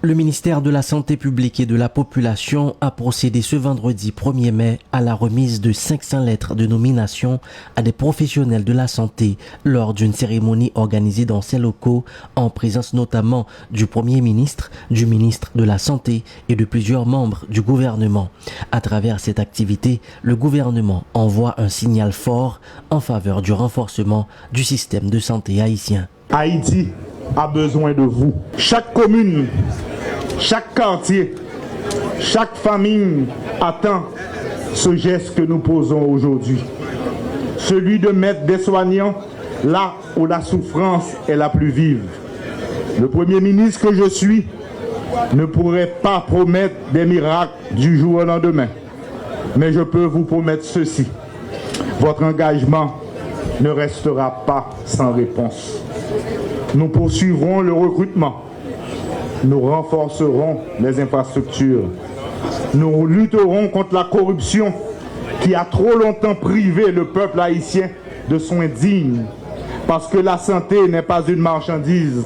Le ministère de la Santé publique et de la Population a procédé ce vendredi 1er mai à la remise de 500 lettres de nomination à des professionnels de la santé lors d'une cérémonie organisée dans ses locaux en présence notamment du Premier ministre, du ministre de la Santé et de plusieurs membres du gouvernement. À travers cette activité, le gouvernement envoie un signal fort en faveur du renforcement du système de santé haïtien. Haïti a besoin de vous. Chaque commune, chaque quartier, chaque famille attend ce geste que nous posons aujourd'hui. Celui de mettre des soignants là où la souffrance est la plus vive. Le Premier ministre que je suis ne pourrait pas promettre des miracles du jour au lendemain. Mais je peux vous promettre ceci. Votre engagement ne restera pas sans réponse. Nous poursuivrons le recrutement. Nous renforcerons les infrastructures. Nous lutterons contre la corruption qui a trop longtemps privé le peuple haïtien de soins dignes. Parce que la santé n'est pas une marchandise,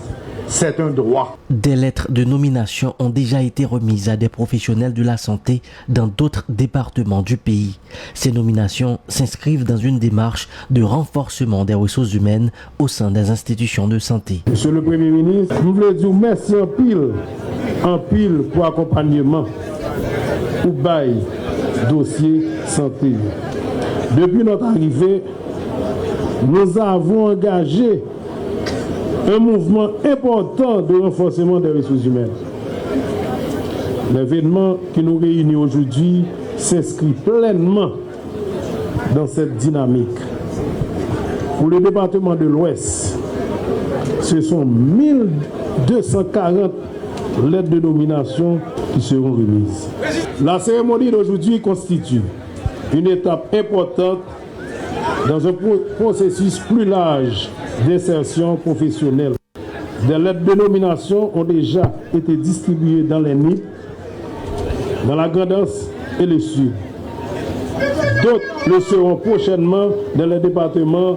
c'est un droit. Des lettres de nomination ont déjà été remises à des professionnels de la santé dans d'autres départements du pays. Ces nominations s'inscrivent dans une démarche de renforcement des ressources humaines au sein des institutions de santé. Monsieur le Premier ministre, nous voulons dire merci en pile pour accompagnement, pour bail, dossier santé. Depuis notre arrivée, nous avons engagé un mouvement important de renforcement des ressources humaines. L'événement qui nous réunit aujourd'hui s'inscrit pleinement dans cette dynamique. Pour le département de l'Ouest, ce sont 1240 lettres de nomination qui seront remises. La cérémonie d'aujourd'hui constitue une étape importante dans un processus plus large d'insertion professionnelle. Des lettres de nomination ont déjà été distribuées dans les NIP, dans la Grande-Anse et le Sud. D'autres le seront prochainement dans les départements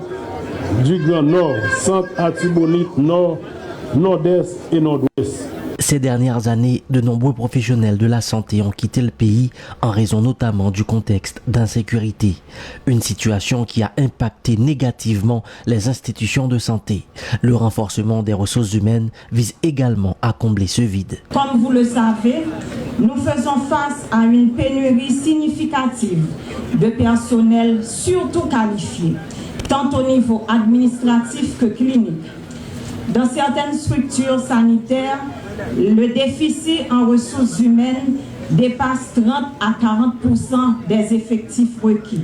du Grand Nord, Centre, Artibonite, Nord, Nord-Est et Nord-Ouest. Ces dernières années, de nombreux professionnels de la santé ont quitté le pays en raison notamment du contexte d'insécurité. Une situation qui a impacté négativement les institutions de santé. Le renforcement des ressources humaines vise également à combler ce vide. Comme vous le savez, nous faisons face à une pénurie significative de personnel surtout qualifié, tant au niveau administratif que clinique. Dans certaines structures sanitaires, le déficit en ressources humaines dépasse 30 à 40% des effectifs requis,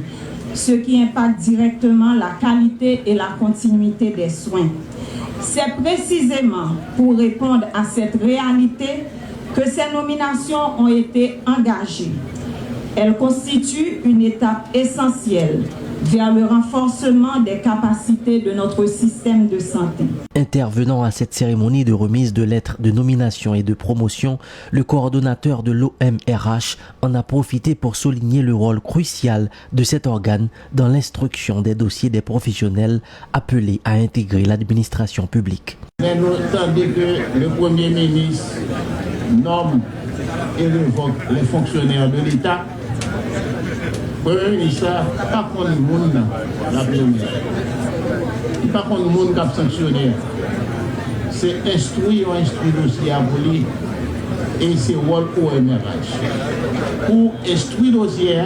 ce qui impacte directement la qualité et la continuité des soins. C'est précisément pour répondre à cette réalité que ces nominations ont été engagées. Elles constituent une étape essentielle vers le renforcement des capacités de notre système de santé. Intervenant à cette cérémonie de remise de lettres de nomination et de promotion, le coordonnateur de l'OMRH en a profité pour souligner le rôle crucial de cet organe dans l'instruction des dossiers des professionnels appelés à intégrer l'administration publique. Mais nous attendons que le Premier ministre nomme et révoque les fonctionnaires de l'État. Le Premier ministre n'a pas contre le monde la première. Il n'a pas contre le monde qui a sanctionné. C'est instruire dossier à voler et c'est rôle OMRH. Pour instruire dossier,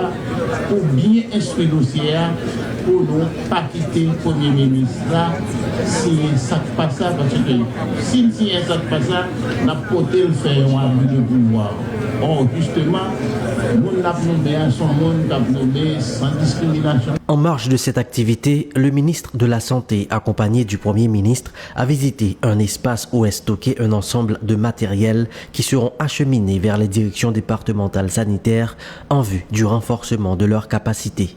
pour bien instruire dossier, pour ne pas quitter le Premier ministre là, si ça ne passe pas, parce que si ça ne passe pas, on a porté le faire en abus de pouvoir. Or, justement, nous l'avons nommé son monde, nommé sans discrimination. En marge de cette activité, le ministre de la Santé, accompagné du Premier ministre, a visité un espace où est stocké un ensemble de matériels qui seront acheminés vers les directions départementales sanitaires en vue du renforcement de leurs capacités.